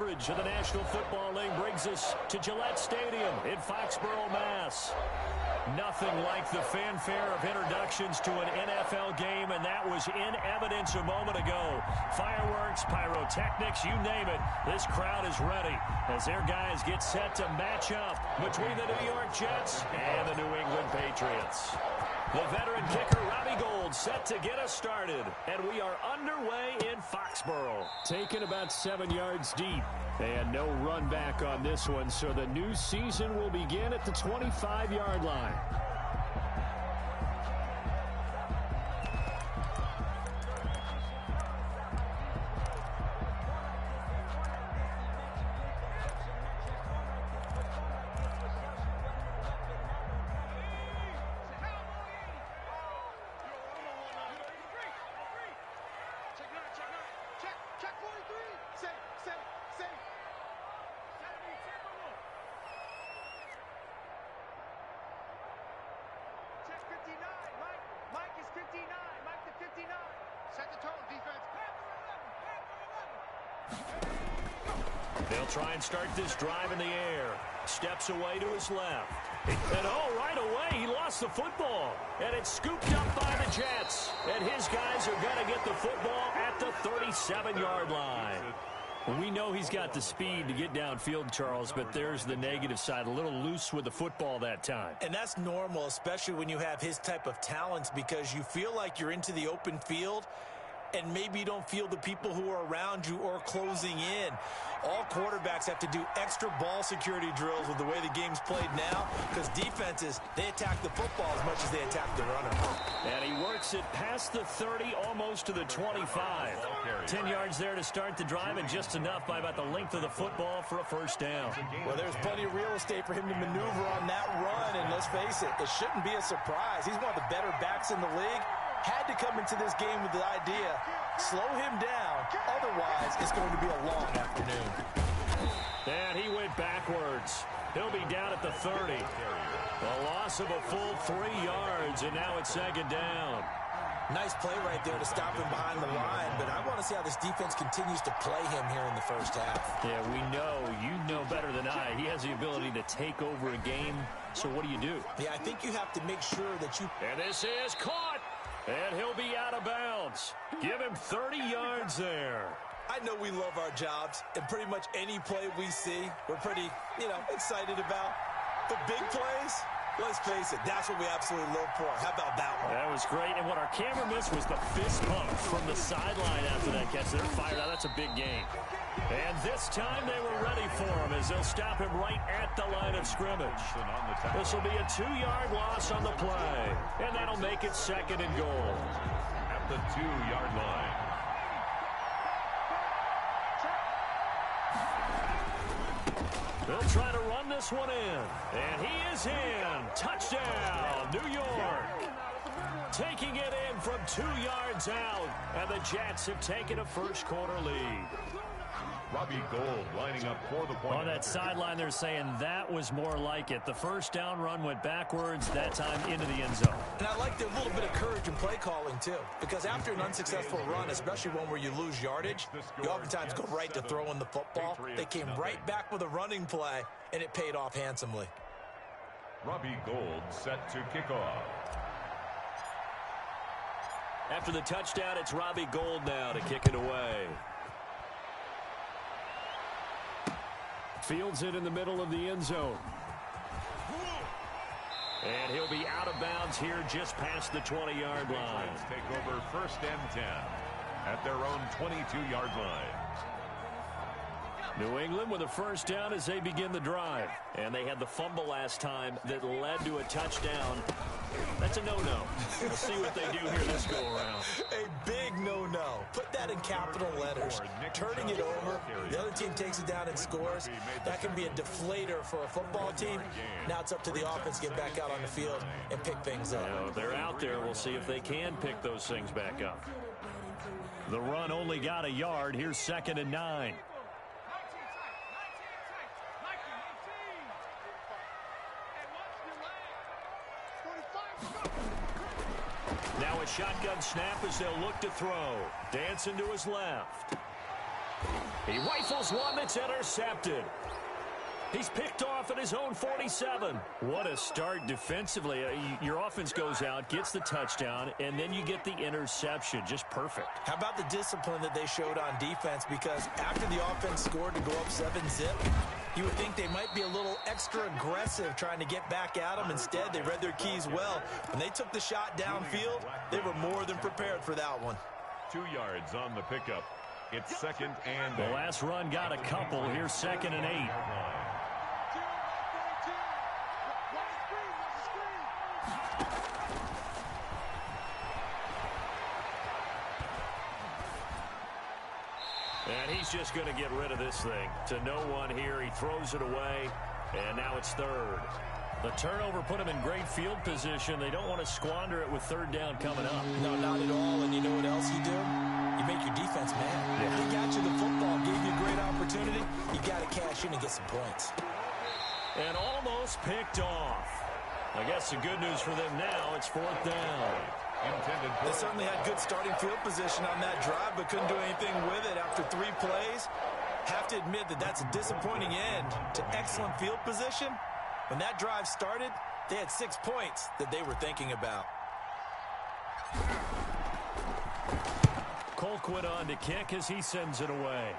coverage of the National Football League brings us to Gillette Stadium in Foxborough, Mass. Nothing like the fanfare of introductions to an NFL game, and that was in evidence a moment ago. Fireworks, pyrotechnics, you name it. This crowd is ready as their guys get set to match up between the New York Jets and the New England Patriots. The veteran kicker, Robbie Gould, set to get us started. And we are underway in Foxborough. Taken about 7 yards deep. And no run back on this one, so the new season will begin at the 25-yard line. They'll try and start this drive in the air. Steps away to his left. And right away, he lost the football. And it's scooped up by the Jets. And his guys are going to get the football at the 37-yard line. Well, we know he's got the speed to get downfield, Charles, but there's the negative side. A little loose with the football that time. And that's normal, especially when you have his type of talents, because you feel like you're into the open field, and maybe you don't feel the people who are around you or closing in. All quarterbacks have to do extra ball security drills with the way the game's played now, because defenses, they attack the football as much as they attack the runner. And he works it past the 30, almost to the 25. 10 yards there to start the drive, and just enough by about the length of the football for a first down. Well, there's plenty of real estate for him to maneuver on that run, and let's face it, it shouldn't be a surprise. He's one of the better backs in the league. Had to come into this game with the idea, slow him down, otherwise it's going to be a long afternoon. And he went backwards. He'll be down at the 30. A loss of a full 3 yards, and now it's second down. Nice play right there to stop him behind the line, but I want to see how this defense continues to play him here in the first half. Yeah, we know, you know better than I, he has the ability to take over a game, so what do you do? Yeah, I think you have to make sure that you... And this is caught, and he'll be out of bounds. Give him 30 yards there. I know we love our jobs, and pretty much any play we see, we're pretty, excited about. The big plays, let's face it, that's what we absolutely live for. How about that one? That was great, and what our camera missed was the fist pump from the sideline after that catch. They're fired out. That's a big game. And this time they were ready for him as they'll stop him right at the line of scrimmage. This will be a 2-yard loss on the play, and that'll make it second and goal. At the 2-yard line. They'll try to run this one in. And he is in. Touchdown, New York. Taking it in from 2 yards out. And the Jets have taken a first-quarter lead. Robbie Gould lining up for the point. On that sideline, they're saying that was more like it. The first down run went backwards, that time into the end zone. And I like the little bit of courage in play calling, too. Because after an unsuccessful run, especially one where you lose yardage, you oftentimes go right to throwing the football. They came right back with a running play, and it paid off handsomely. Robbie Gould set to kick off. After the touchdown, it's Robbie Gould now to kick it away. Fields it in the middle of the end zone. And he'll be out of bounds here just past the 20-yard line. Take over first and 10 at their own 22-yard line. New England with a first down as they begin the drive. And they had the fumble last time that led to a touchdown. That's a no-no. We'll see what they do here this go-around. A big no-no. Put that in capital letters. Turning it over, the other team takes it down and scores. That can be a deflator for a football team. Now it's up to the offense to get back out on the field and pick things up. If they're out there, we'll see if they can pick those things back up. The run only got a yard. Here's second and 9. Now a shotgun snap as they'll look to throw. Dancing to his left. He rifles one that's intercepted. He's picked off at his own 47. What a start defensively. Your offense goes out, gets the touchdown, and then you get the interception. Just perfect. How about the discipline that they showed on defense? Because after the offense scored to go up 7-zip, you would think they might be a little extra aggressive trying to get back at them. Instead, they read their keys well. When they took the shot downfield, they were more than prepared for that one. 2 yards on the pickup. It's 2nd and 8. The last run got a couple. Here's 2nd and 8. And he's just going to get rid of this thing. To no one here. He throws it away, and now it's 3rd. The turnover put him in great field position. They don't want to squander it with 3rd down coming up. No, not at all. And you know what else you do? You make your defense mad. Yeah. They got you the football, gave you a great opportunity. You got to cash in and get some points. And almost picked off. I guess the good news for them now, it's 4th down. They certainly had good starting field position on that drive, but couldn't do anything with it after 3 plays. Have to admit that that's a disappointing end to excellent field position. When that drive started, they had 6 points that they were thinking about. Colquitt on to kick as he sends it away.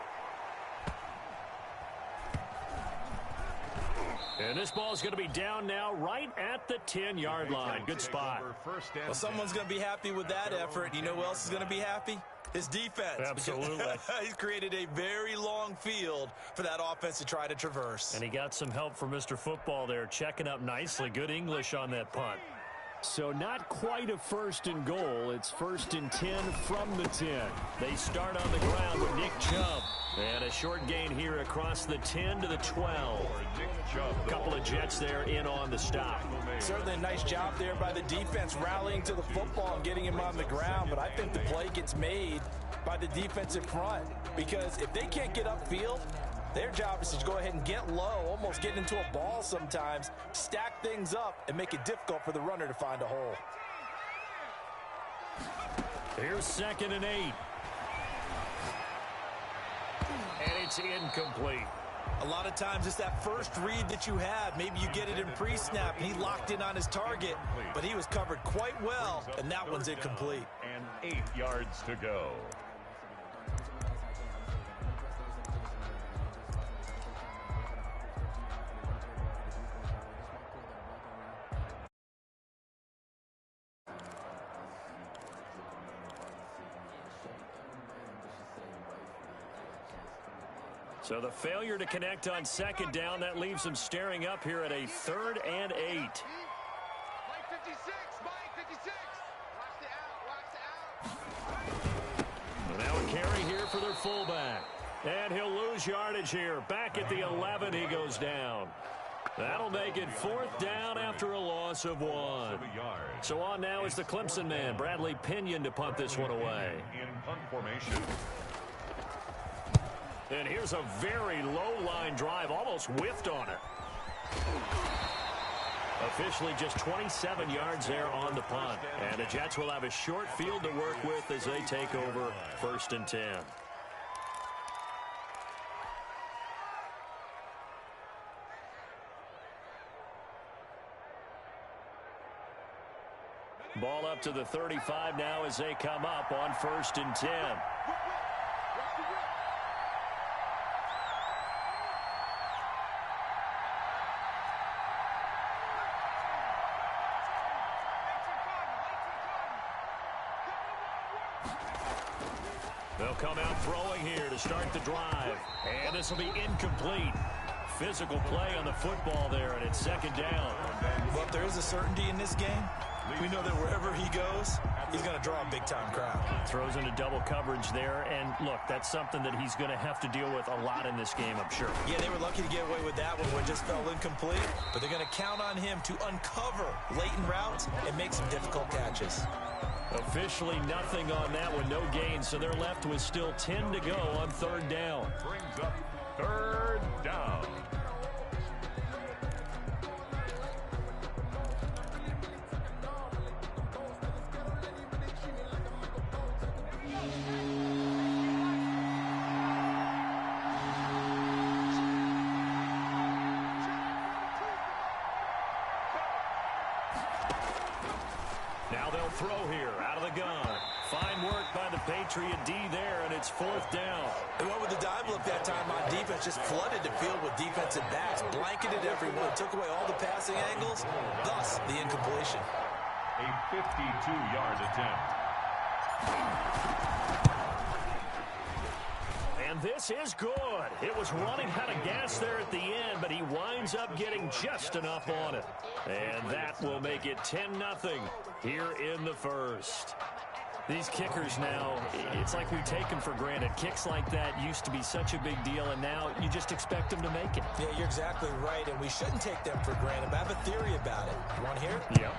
And this ball is going to be down now right at the 10-yard line. Good spot. Well, someone's going to be happy with that effort. You know who else is going to be happy? His defense. Absolutely. He's created a very long field for that offense to try to traverse. And he got some help from Mr. Football there, checking up nicely. Good English on that punt. So not quite a 1st and goal. It's 1st and 10 from the 10. They start on the ground with Nick Chubb. And a short gain here across the 10 to the 12. A couple of Jets there in on the stop. Certainly a nice job there by the defense rallying to the football and getting him on the ground. But I think the play gets made by the defensive front. Because if they can't get upfield, their job is to go ahead and get low, almost get into a ball sometimes, stack things up, and make it difficult for the runner to find a hole. Here's 2nd and 8. And it's incomplete. A lot of times it's that first read that you have. Maybe you get it in pre-snap, and he locked in on his target, but he was covered quite well, and that one's incomplete. And 8 yards to go. So the failure to connect on 2nd down, that leaves them staring up here at a 3rd and 8. Mike 56, Mike 56. Watch the out. Now a carry here for their fullback. And he'll lose yardage here. Back at the 11, he goes down. That'll make it 4th down after a loss of 1. So on now is the Clemson man, Bradley Pinion, to punt this one away. In punt formation. And here's a very low-line drive, almost whiffed on it. Officially just 27 yards there on the punt. And the Jets will have a short field to work with as they take over 1st and 10. Ball up to the 35 now as they come up on 1st and 10. They'll come out throwing here to start the drive. And this will be incomplete. Physical play on the football there, and it's 2nd down. Well, if there is a certainty in this game, we know that wherever he goes, he's going to draw a big-time crowd. Throws into double coverage there, and look, that's something that he's going to have to deal with a lot in this game, I'm sure. Yeah, they were lucky to get away with that one when it just fell incomplete, but they're going to count on him to uncover latent routes and make some difficult catches. Officially nothing on that one, no gain, so they're left with still 10 to go on 3rd down. Brings up 3rd down. Now they'll throw here out of the gun. Fine work by the Patriot D there, and it's 4th down. They went with the dive look that time on defense, just flooded the field with defensive backs, blanketed everyone, took away all the passing angles, thus the incompletion. A 52-yard attempt. And this is good. It was running out of gas there at the end, but he winds up getting just enough on it. And that will make it 10-0 here in the first. These kickers now, it's like we take them for granted. Kicks like that used to be such a big deal, and now you just expect them to make it. Yeah, you're exactly right, and we shouldn't take them for granted. But I have a theory about it. You want to hear it? Yep.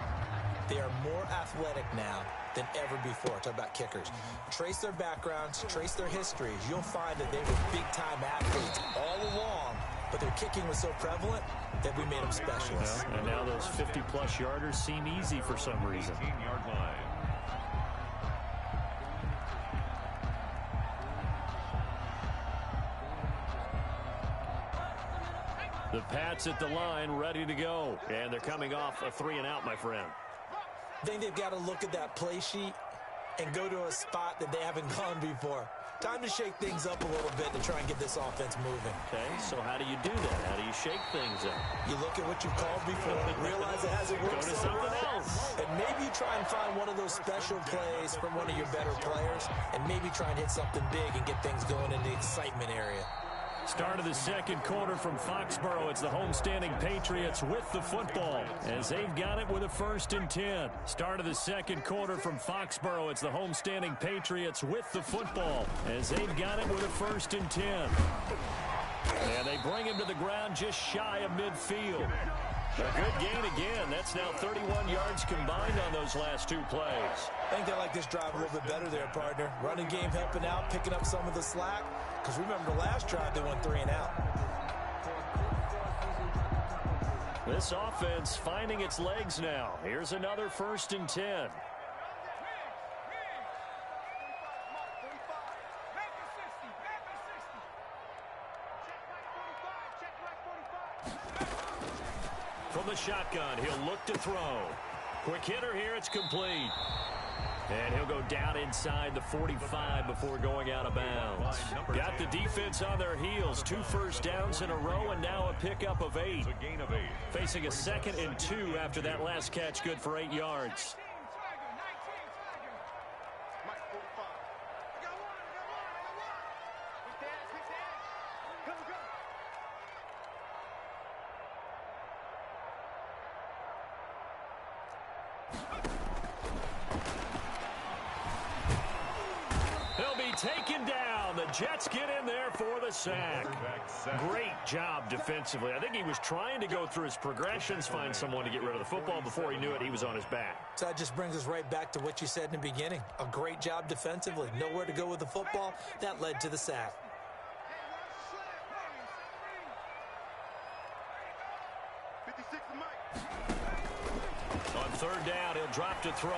They are more athletic now than ever before. Talk about kickers. Trace their backgrounds, trace their histories. You'll find that they were big-time athletes all along, but their kicking was so prevalent that we made them specialists. Well, and now those 50-plus yarders seem easy for some reason. 18-yard line. The Pats at the line ready to go. And they're coming off a 3-and-out, my friend. I think they've got to look at that play sheet and go to a spot that they haven't gone before. Time to shake things up a little bit to try and get this offense moving. Okay, so how do you do that? How do you shake things up? You look at what you've called before, realize it hasn't worked Go to so something well, else. and maybe you try and find one of those special plays from one of your better players, and maybe try and hit something big and get things going in the excitement area. Start of the second quarter from Foxborough. It's the homestanding Patriots with the football as they've got it with a 1st and 10. Start of the second quarter from Foxborough. It's the homestanding Patriots with the football as they've got it with a 1st and 10. And they bring him to the ground just shy of midfield. A good gain again. That's now 31 yards combined on those last 2 plays. I think they like this drive a little bit better there, partner. Running game helping out, picking up some of the slack. Because remember, the last drive they went 3-and-out. This offense finding its legs now. Here's another 1st and 10. From the shotgun, he'll look to throw. Quick hitter here, it's complete. And he'll go down inside the 45 before going out of bounds. Got the defense on their heels. 2 first downs in a row and now a pickup of 8. A gain of 8. Facing a 2nd and 2 after that last catch, good for 8 yards. Taken down. The Jets get in there for the sack. Great job defensively. I think he was trying to go through his progressions, find someone to get rid of the football. Before he knew it, he was on his back. So that just brings us right back to what you said in the beginning. A great job defensively. Nowhere to go with the football. That led to the sack. On 3rd down, he'll drop to throw.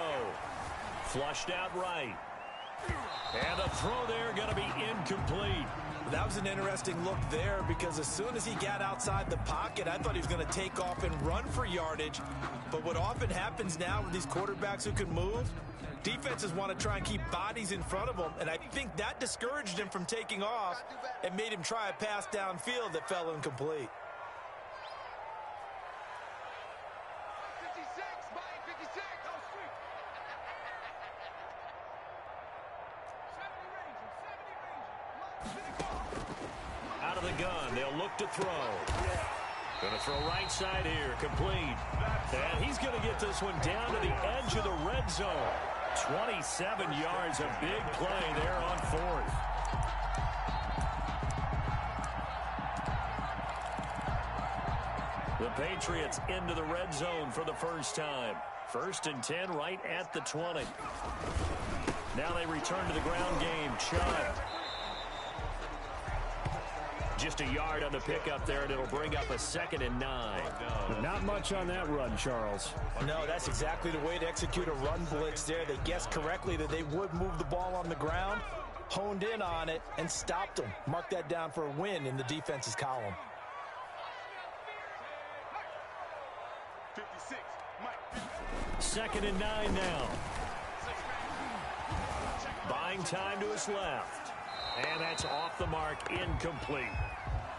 Flushed out right. And the throw there going to be incomplete. That was an interesting look there because as soon as he got outside the pocket, I thought he was going to take off and run for yardage. But what often happens now with these quarterbacks who can move, defenses want to try and keep bodies in front of them. And I think that discouraged him from taking off and made him try a pass downfield that fell incomplete. Out of the gun, they'll look to throw. Going to throw right side here, complete. And he's going to get this one down to the edge of the red zone. 27 yards, a big play there on 4th. The Patriots into the red zone for the first time. 1st and 10 right at the 20. Now they return to the ground game. Chubb. Just a yard on the pickup there, and it'll bring up a 2nd and 9. Not much on that run, Charles. No, that's exactly the way to execute a run blitz there. They guessed correctly that they would move the ball on the ground, honed in on it, and stopped them. Mark that down for a win in the defense's column. 2nd 2nd and 9 now. Buying time to his left. And that's off the mark, incomplete.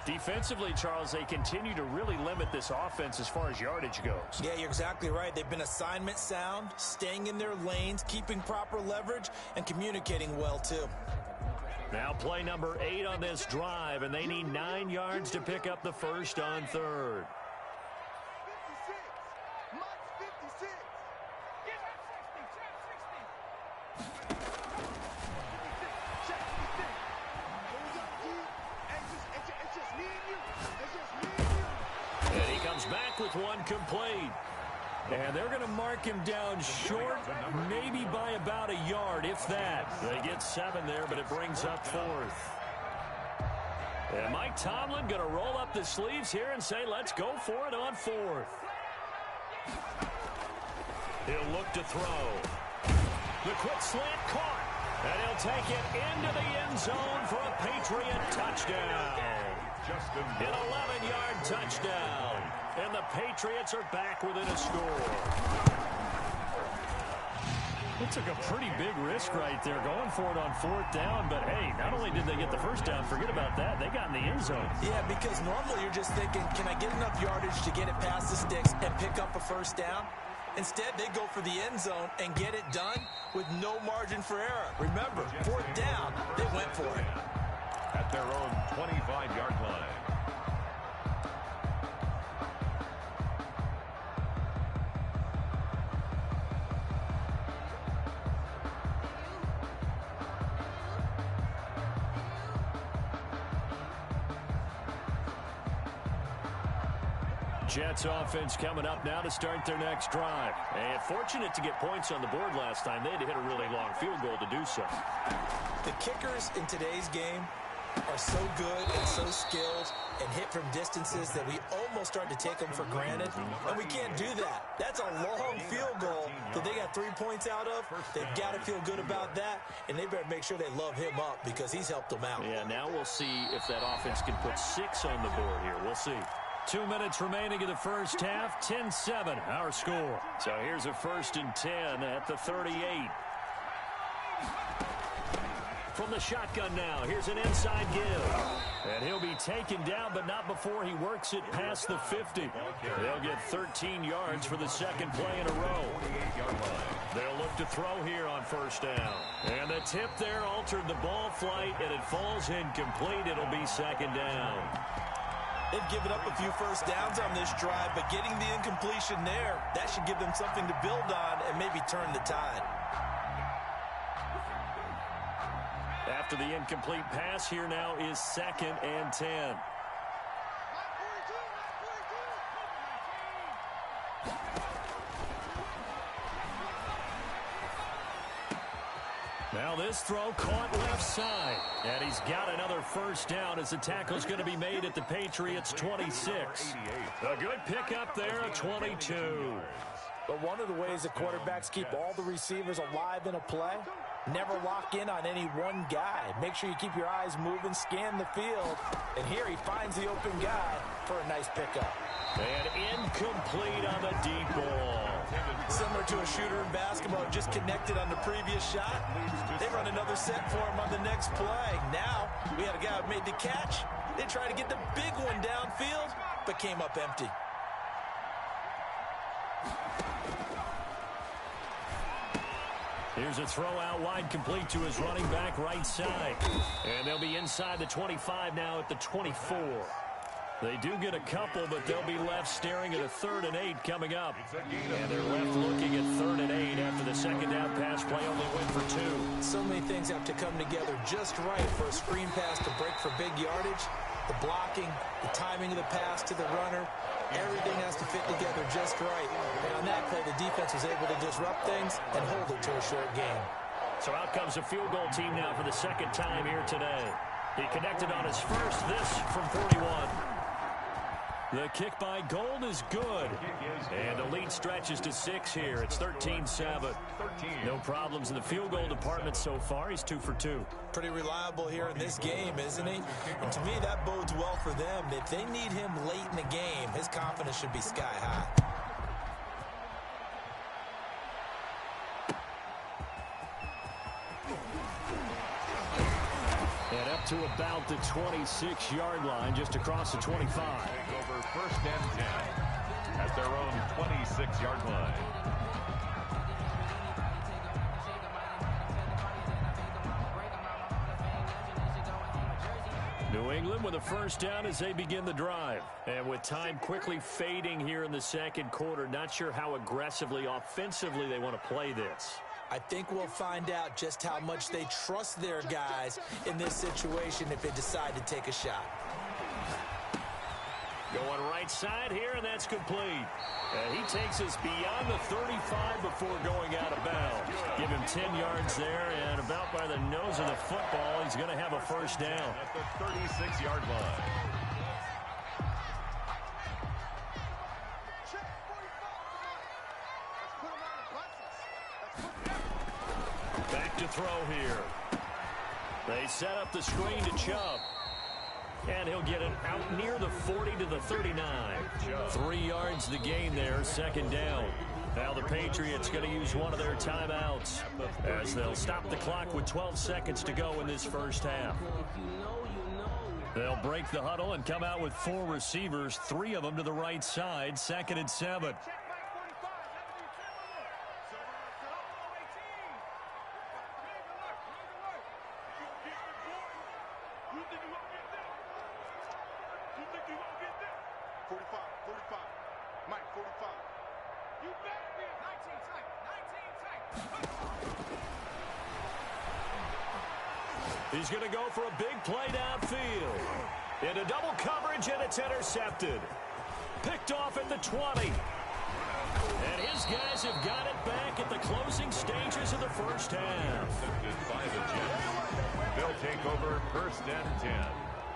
Defensively, Charles, they continue to really limit this offense as far as yardage goes. Yeah, you're exactly right. They've been assignment sound, staying in their lanes, keeping proper leverage, and communicating well, too. Now play number 8 on this drive, and they need 9 yards to pick up the first on 3rd. And he comes back with one complete. And they're going to mark him down short, maybe by about a yard, if that. They get 7 there, but it brings up 4th. And Mike Tomlin going to roll up the sleeves here and say, let's go for it on 4th. He'll look to throw. The quick slant caught. And he'll take it into the end zone for a Patriot touchdown. An 11-yard touchdown. And the Patriots are back within a score. They took a pretty big risk right there going for it on 4th down. But, hey, not only did they get the first down, forget about that, they got in the end zone. Yeah, because normally you're just thinking, can I get enough yardage to get it past the sticks and pick up a first down? Instead, they go for the end zone and get it done with no margin for error. Remember, 4th down, they went for it. At their own 25-yard line. Jets offense coming up now to start their next drive. And fortunate to get points on the board last time. They had to hit a really long field goal to do so. The kickers in today's game are so good and so skilled and hit from distances that we almost start to take them for granted. And we can't do that. That's a long field goal that they got 3 points out of. They've got to feel good about that. And they better make sure they love him up because he's helped them out. Yeah, now we'll see if that offense can put 6 on the board here. We'll see. 2 minutes remaining in the first half. 10-7 our score. So here's a 1st and 10 at the 38. From the shotgun now, here's an inside give. And he'll be taken down, but not before he works it past the 50. They'll get 13 yards for the second play in a row. They'll look to throw here on 1st down. And the tip there altered the ball flight, and it falls incomplete. It'll be 2nd down. They've given up a few first downs on this drive, but getting the incompletion there, that should give them something to build on and maybe turn the tide. After the incomplete pass, here now is 2nd and 10. Now this throw caught left side. And he's got another 1st down as the tackle's going to be made at the Patriots' 26. A good pickup there at 22. But one of the ways the quarterbacks keep all the receivers alive in a play, never lock in on any one guy. Make sure you keep your eyes moving, scan the field. And here he finds the open guy for a nice pickup. And incomplete on the deep ball. Similar to a shooter in basketball, just connected on the previous shot. They run another set for him on the next play. Now, we had a guy who made the catch. They tried to get the big one downfield, but came up empty. Here's a throw out wide, complete to his running back right side. And they'll be inside the 25 now at the 24. They do get a couple, but they'll be left staring at a 3rd and 8 coming up. And they're left looking at 3rd and 8 after the 2nd down pass play only went for 2. So many things have to come together just right for a screen pass to break for big yardage. The blocking, the timing of the pass to the runner, everything has to fit together just right. And on that play, the defense was able to disrupt things and hold it to a short game. So out comes a field goal team now for the 2nd time here today. He connected on his first, this from 41. The kick by Gold is good. And the lead stretches to 6 here. It's 13-7. No problems in the field goal department so far. He's 2 for 2. Pretty reliable here in this game, isn't he? And to me, that bodes well for them. If they need him late in the game, his confidence should be sky high. And up to about the 26-yard line, just across the 25. Take over first and 10 at their own 26-yard line. New England with a first down as they begin the drive. And with time quickly fading here in the second quarter, not sure how aggressively, offensively they want to play this. I think we'll find out just how much they trust their guys in this situation if they decide to take a shot. Going right side here, and that's complete. And he takes us beyond the 35 before going out of bounds. Give him 10 yards there, and about by the nose of the football, he's going to have a first down. At the 36-yard line. Back to throw here. They set up the screen to Chubb. And he'll get it out near the 40 to the 39. 3 yards the gain there, second down. Now the Patriots going to use one of their timeouts as they'll stop the clock with 12 seconds to go in this first half. They'll break the huddle and come out with 4 receivers, 3 of them to the right side, 2nd and 7. He's going to go for a big play downfield. Into double coverage, and it's intercepted. Picked off at the 20. And his guys have got it back at the closing stages of the first half. By the Jets. They'll take over first and 10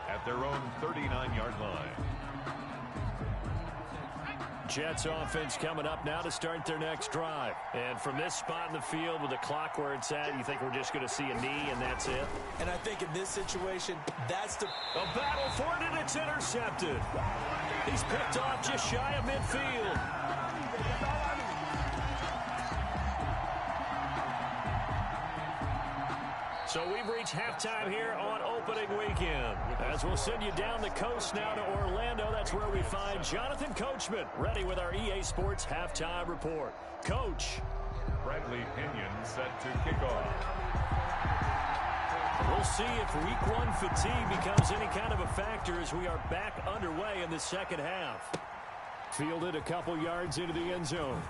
at their own 39-yard line. Jets offense coming up now to start their next drive. And from this spot in the field with the clock where it's at, you think we're just going to see a knee and that's it? And I think in this situation, that's the... A battle for it, and it's intercepted. He's picked off just shy of midfield. So we've reached halftime here on opening weekend. As we'll send you down the coast now to Orlando, that's where we find Jonathan Coachman, ready with our EA Sports halftime report. Coach. Bradley Pinion set to kick off. We'll see if week 1 fatigue becomes any kind of a factor as we are back underway in the second half. Fielded a couple yards into the end zone.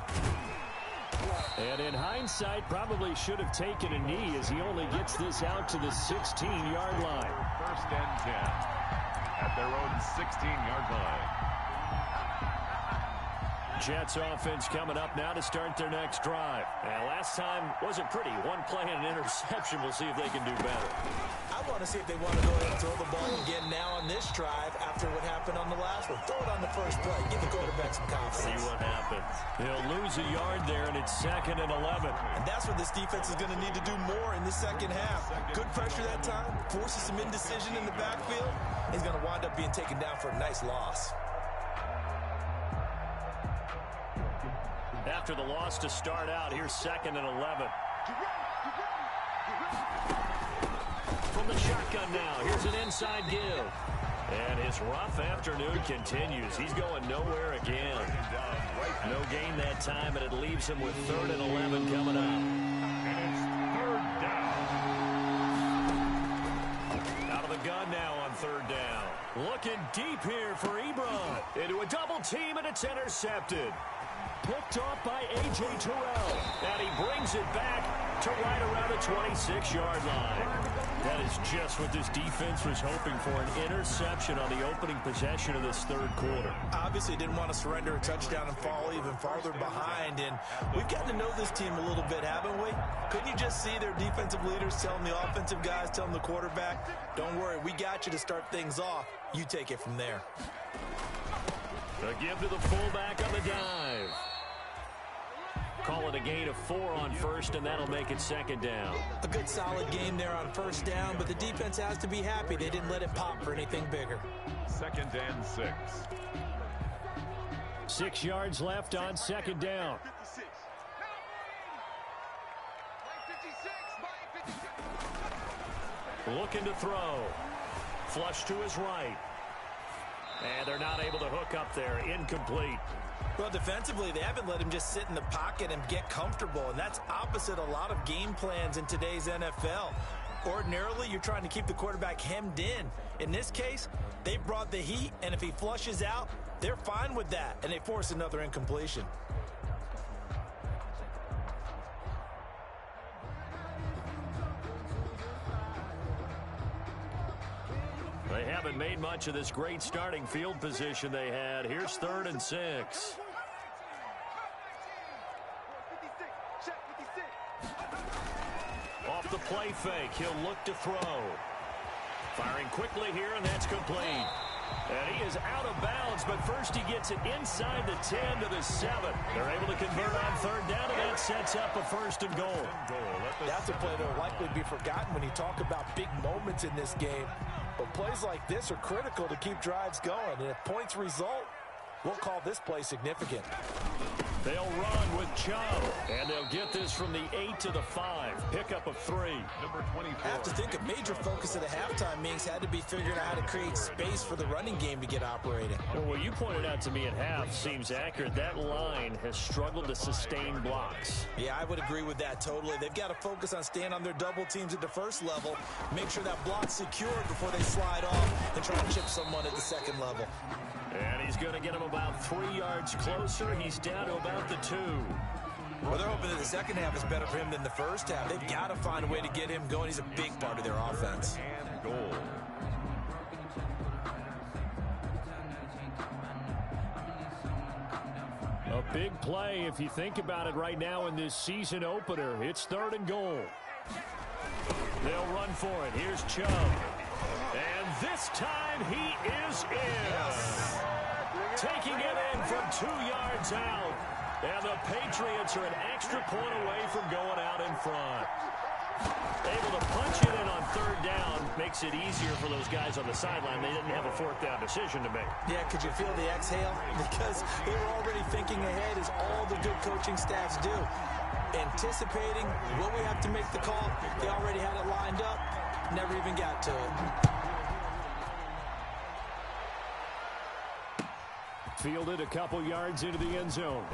And in hindsight, probably should have taken a knee as he only gets this out to the 16-yard line. First and 10 at their own 16-yard line. Jets offense coming up now to start their next drive. And last time wasn't pretty. One play and an interception. We'll see if they can do better. I want to see if they want to go ahead and throw the ball again now on this drive after what happened on the last one. Throw it on the first play. Give the quarterback some confidence. See what happens. He'll lose a yard there, and it's 2nd and 11. And that's what this defense is going to need to do more in the second half. Good pressure that time. Forces some indecision in the backfield. He's going to wind up being taken down for a nice loss. After the loss to start out, here's 2nd and 11. From the shotgun now, here's an inside give. And his rough afternoon continues. He's going nowhere again. No gain that time, and it leaves him with 3rd and 11 coming up. And it's 3rd down. Out of the gun now on 3rd down. Looking deep here for Ebron. Into a double team, and it's intercepted. Picked off by A.J. Terrell. And he brings it back to right around the 26-yard line. That is just what this defense was hoping for, an interception on the opening possession of this 3rd quarter. Obviously didn't want to surrender a touchdown and fall even farther behind. And we've gotten to know this team a little bit, haven't we? Couldn't you just see their defensive leaders telling the offensive guys, telling the quarterback, don't worry, we got you to start things off. You take it from there. The give to the fullback on the dive. Call it a gain of 4 on 1st, and that'll make it 2nd down. A good solid game there on 1st down, but the defense has to be happy they didn't let it pop for anything bigger. 2nd and 6. 6 yards left on 2nd down. Looking to throw. Flush to his right. And they're not able to hook up there. Incomplete. Well, defensively, they haven't let him just sit in the pocket and get comfortable, and that's opposite a lot of game plans in today's NFL. Ordinarily, you're trying to keep the quarterback hemmed in. In this case, they brought the heat, and if he flushes out, they're fine with that, and they force another incompletion. They haven't made much of this great starting field position they had. Here's 3rd and 6. Off the play fake, he'll look to throw. Firing quickly here, and that's complete. And he is out of bounds, but first he gets it inside the 10 to the 7. They're able to convert on 3rd down, and that sets up a 1st and goal. That's a play that will likely be forgotten when you talk about big moments in this game. But plays like this are critical to keep drives going. And if points result, we'll call this play significant. They'll run with Chubb, and they'll get this from the 8 to the 5. Pickup of 3. Number 24. I have to think a major focus of the halftime meetings had to be figuring out how to create space for the running game to get operating. Well, what you pointed out to me at half seems accurate. That line has struggled to sustain blocks. Yeah, I would agree with that totally. They've got to focus on staying on their double teams at the first level, make sure that block's secured before they slide off and try to chip someone at the second level. And he's going to get him about 3 yards closer. He's down to about the 2. Well, they're hoping that the second half is better for him than the first half. They've got to find a way to get him going. He's a big part of their offense. And goal. A big play if you think about it right now in this season opener. It's 3rd and goal. They'll run for it. Here's Chubb. And this time he is in. Taking it in from 2 yards out. And the Patriots are an extra point away from going out in front. Able to punch it in on 3rd down makes it easier for those guys on the sideline. They didn't have a 4th down decision to make. Yeah, could you feel the exhale? Because they were already thinking ahead, as all the good coaching staffs do. Anticipating, will we have to make the call? They already had it lined up. Never even got to it. Fielded a couple yards into the end zone.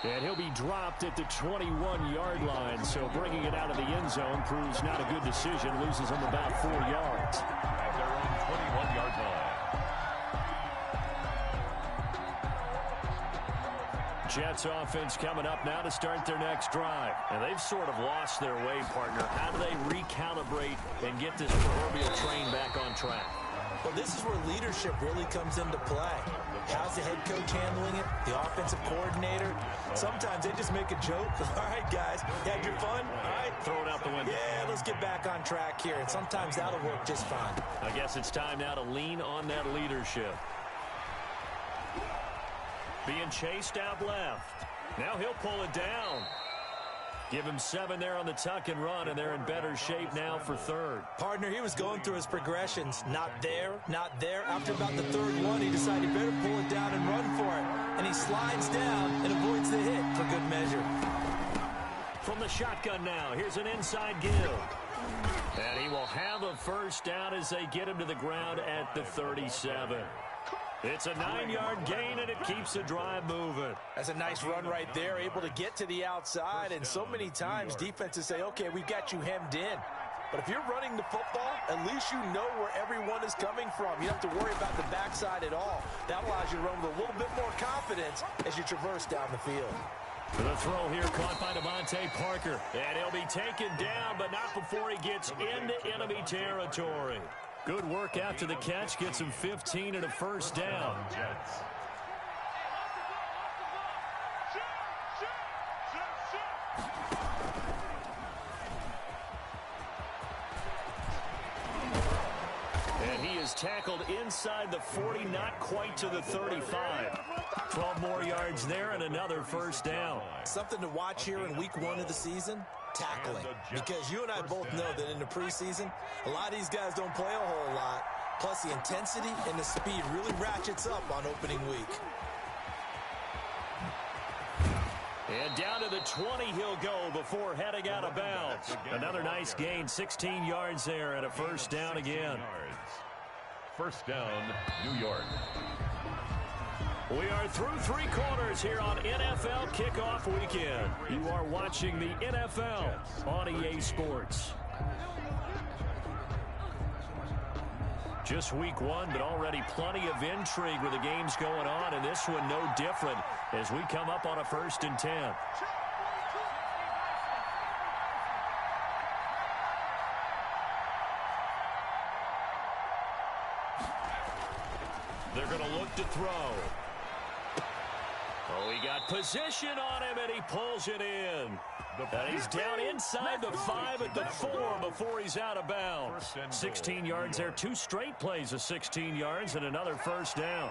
And he'll be dropped at the 21-yard line, so bringing it out of the end zone proves not a good decision. Loses him about 4 yards. At their own 21-yard line. Jets offense coming up now to start their next drive. And they've sort of lost their way, partner. How do they recalibrate and get this proverbial train back on track? Well, this is where leadership really comes into play. How's the head coach handling it? The offensive coordinator? Sometimes they just make a joke. All right, guys, you had your fun? All right. Throw it out the window. Yeah, let's get back on track here. And sometimes that'll work just fine. I guess it's time now to lean on that leadership. Being chased out left. Now he'll pull it down. Give him 7 there on the tuck and run, and they're in better shape now for 3rd. Partner, he was going through his progressions. Not there, not there. After about the 3rd one, he decided he better pull it down and run for it. And he slides down and avoids the hit for good measure. From the shotgun now, here's an inside give. And he will have a 1st down as they get him to the ground at the 37. It's a 9-yard gain, and it keeps the drive moving. That's a nice run right there, able to get to the outside. And so many times defenses say, okay, we've got you hemmed in. But if you're running the football, at least you know where everyone is coming from. You don't have to worry about the backside at all. That allows you to run with a little bit more confidence as you traverse down the field. The throw here caught by Devontae Parker. And he'll be taken down, but not before he gets into enemy territory. Good work after the catch. Gets him 15 and a 1st down. Jets. And he is tackled inside the 40, not quite to the 35. 12 more yards there and another 1st down. Something to watch here in week 1 of the season. Tackling, because you and I both know that in the preseason, a lot of these guys don't play a whole lot. Plus, the intensity and the speed really ratchets up on opening week. And down to the 20 he'll go before heading out of bounds. yards. Another nice gain, 16 yards there, and a first down again. First down, New York. We are through three quarters here on NFL Kickoff Weekend. You are watching the NFL on EA Sports. Just week one, but already plenty of intrigue with the games going on, and this one no different as we come up on a 1st and 10. They're going to look to throw. Oh, he got position on him, and he pulls it in. And he's down inside the 5 at the 4 before he's out of bounds. 16 yards there, 2 straight plays of 16 yards, and another first down.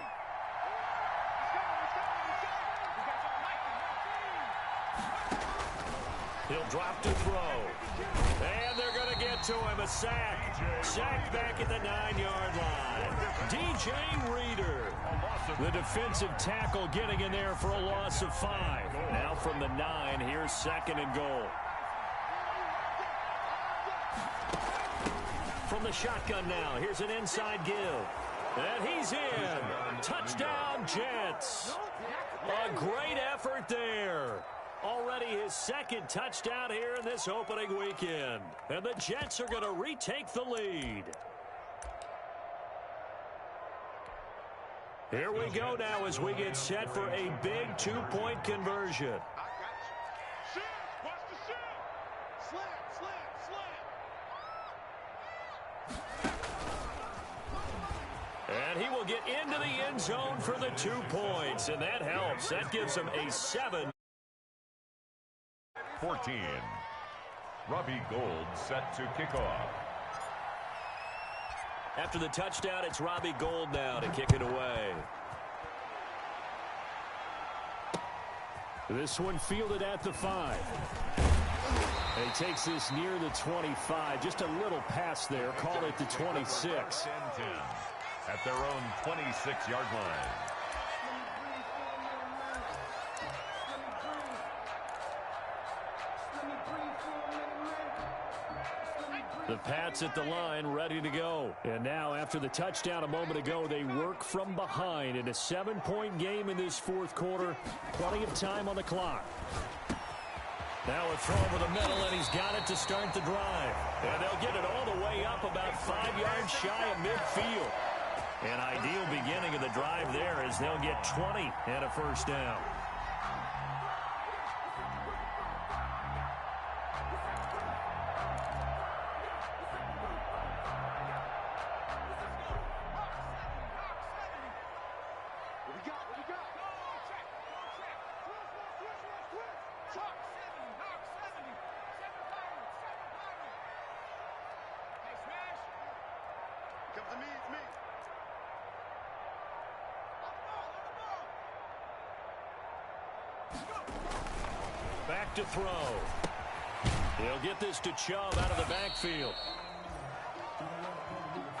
He'll drop to throw. And they're going to get to him, a sack. Sacked back at the 9-yard line. DJ Reader, the defensive tackle, getting in there for a loss of 5. Now from the 9, here's 2nd and goal. From the shotgun now, here's an inside give. And he's in. Touchdown, Jets. A great effort there. Already his 2nd touchdown here in this opening weekend. And the Jets are going to retake the lead. Here we go now as we get set for a big 2-point conversion. And he will get into the end zone for the 2 points. And that helps. That gives him a 7. 14. Robbie Gould set to kick off. After the touchdown, it's Robbie Gould now to kick it away. This one fielded at the 5. And he takes this near the 25. Just a little pass there. Call it the 26. At their own 26-yard line. The Pats at the line, ready to go. And now, after the touchdown a moment ago, they work from behind in a 7-point game in this 4th quarter. Plenty of time on the clock. Now a throw over the middle, and he's got it to start the drive. And they'll get it all the way up about 5 yards shy of midfield. An ideal beginning of the drive there as they'll get 20 and a first down. Back to throw. He'll get this to Chubb out of the backfield.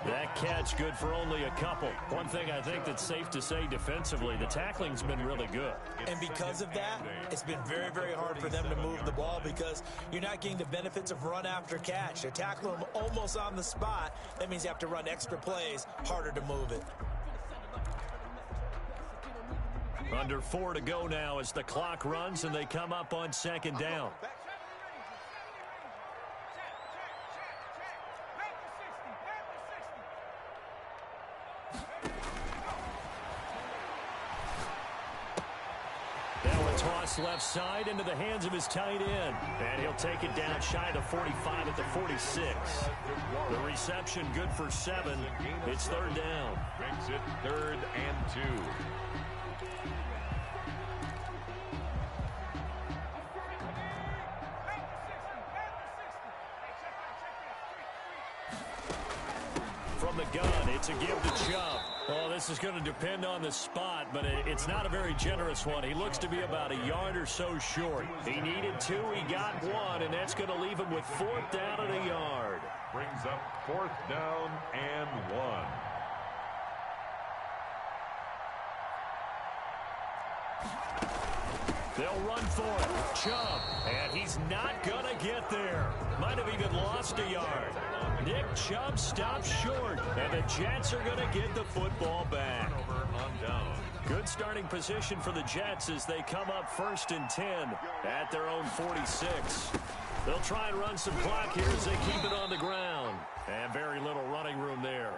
That catch good for only a couple. One thing I think that's safe to say defensively, the tackling's been really good. And because of that, it's been very, very hard for them to move the ball because you're not getting the benefits of run after catch. They're tackling them almost on the spot. That means you have to run extra plays, harder to move it. Under 4 to go now as the clock runs and they come up on 2nd down. Now a toss left side into the hands of his tight end. And he'll take it down shy of the 45 at the 46. The reception good for 7. It's 3rd down. Makes it 3rd and 2. From the gun, it's a give to Chubb. Oh, this is going to depend on the spot, but it's not a very generous one. He looks to be about a yard or so short. He needed 2, he got 1, and that's going to leave him with 4th down and a yard. Brings up 4th down and 1. They'll run for it. Chubb. And he's not going to get there. Might have even lost a yard. Nick Chubb stops short. And the Jets are going to get the football back. Good starting position for the Jets as they come up 1st and 10 at their own 46. They'll try and run some clock here as they keep it on the ground. And very little running room there.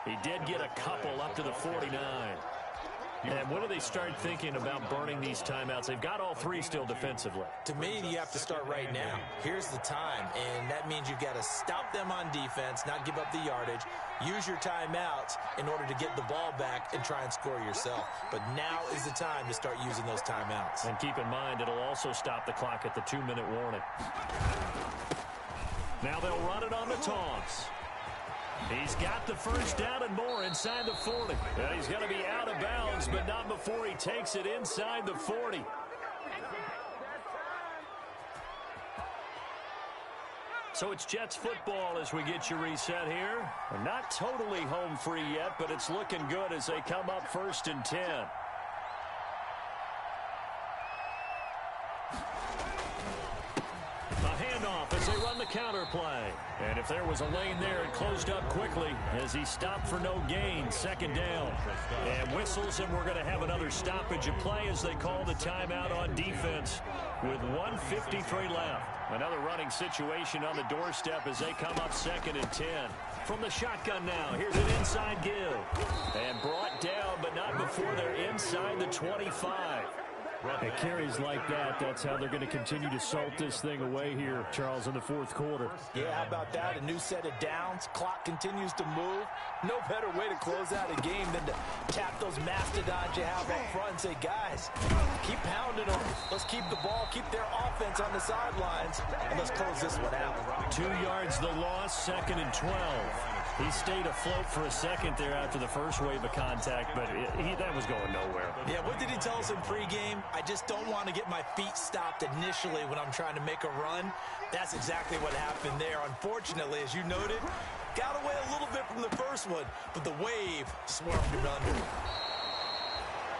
He did get a couple up to the 49. And when do they start thinking about burning these timeouts? They've got all 3 still defensively. To me, you have to start right now. Here's the time, and that means you've got to stop them on defense, not give up the yardage, use your timeouts in order to get the ball back and try and score yourself. But now is the time to start using those timeouts. And keep in mind, it'll also stop the clock at the 2-minute warning. Now they'll run it on the toss. He's got the first down and more inside the 40. And he's going to be out of bounds, but not before he takes it inside the 40. So it's Jets football as we get you reset here. They're not totally home free yet, but it's looking good as they come up 1st and 10. As they run the counter play. And if there was a lane there, it closed up quickly as he stopped for no gain. 2nd down. And whistles, and we're going to have another stoppage of play as they call the timeout on defense with 1:53 left. Another running situation on the doorstep as they come up 2nd and 10. From the shotgun now, here's an inside give. And brought down, but not before they're inside the 25. At carries like that, that's how they're going to continue to salt this thing away here, Charles, in the 4th quarter. Yeah, how about that? A new set of downs. Clock continues to move. No better way to close out a game than to tap those mastodons you have up front and say, guys, keep pounding them. Let's keep the ball, keep their offense on the sidelines, and let's close this one out. 2 yards the loss, 2nd and 12. He stayed afloat for a second there after the first wave of contact, but that was going nowhere. Yeah, what did he tell us in pregame? I just don't want to get my feet stopped initially when I'm trying to make a run. That's exactly what happened there. Unfortunately, as you noted, got away a little bit from the first one, but the wave swerved him under.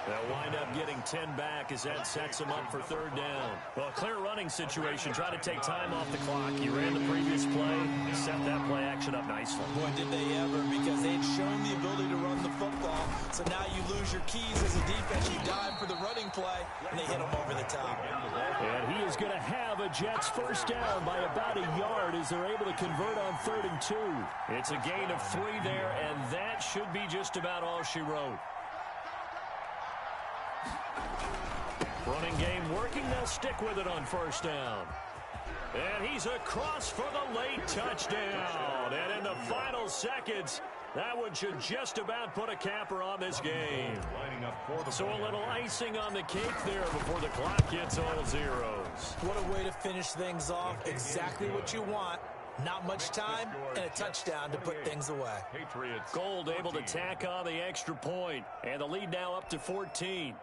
They'll wind up getting 10 back as that sets them up for 3rd down. Well, a clear running situation. Try to take time off the clock. You ran the previous play. Set that play action up nicely. Boy, did they ever, because they'd shown the ability to run the football. So now you lose your keys as a defense. You dive for the running play, and they hit them over the top. And he is going to have a Jets 1st down by about a yard as they're able to convert on 3rd and 2. It's a gain of 3 there, and that should be just about all she wrote. Running game working. They'll stick with it on 1st down. And he's across for the late touchdown. And in the final seconds, that one should just about put a capper on this game. So a little icing on the cake there before the clock gets all zeros. What a way to finish things off. Exactly what you want. Not much time and a touchdown to put things away. Gold able to tack on the extra point. And the lead now up to 14.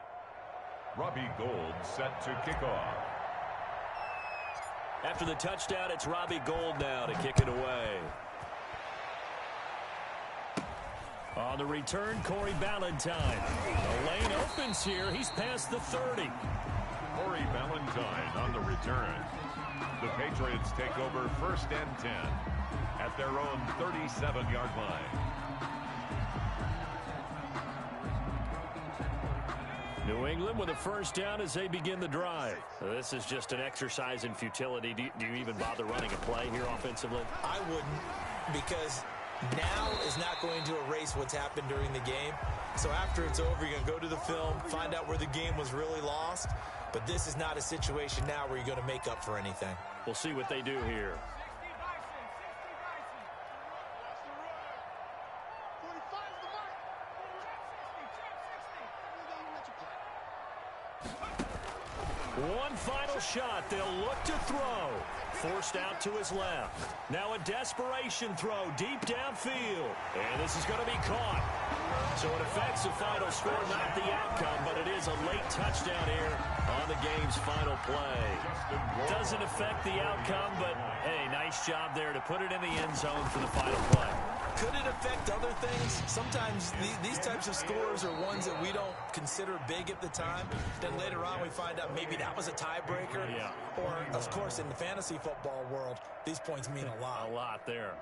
Robbie Gould set to kick off. After the touchdown, it's Robbie Gould now to kick it away. On the return, Corey Ballantyne. The lane opens here. He's past the 30. Corey Ballantyne on the return. The Patriots take over 1st and 10 at their own 37-yard line. New England with a 1st down as they begin the drive. This is just an exercise in futility. Do you even bother running a play here offensively? I wouldn't, because now is not going to erase what's happened during the game. So after it's over, you're going to go to the film, find out where the game was really lost. But this is not a situation now where you're going to make up for anything. We'll see what they do here. One final shot. They'll look to throw. Forced out to his left. Now a desperation throw deep downfield. And this is going to be caught. So it affects the final score, not the outcome, but it is a late touchdown here on the game's final play. Doesn't affect the outcome, but, hey, nice job there to put it in the end zone for the final play. Could it affect other things? Sometimes these types of scores are ones that we don't consider big at the time. Then later on we find out maybe that was a tiebreaker. Yeah. Or, of course, in the fantasy football world, these points mean a lot. A lot there.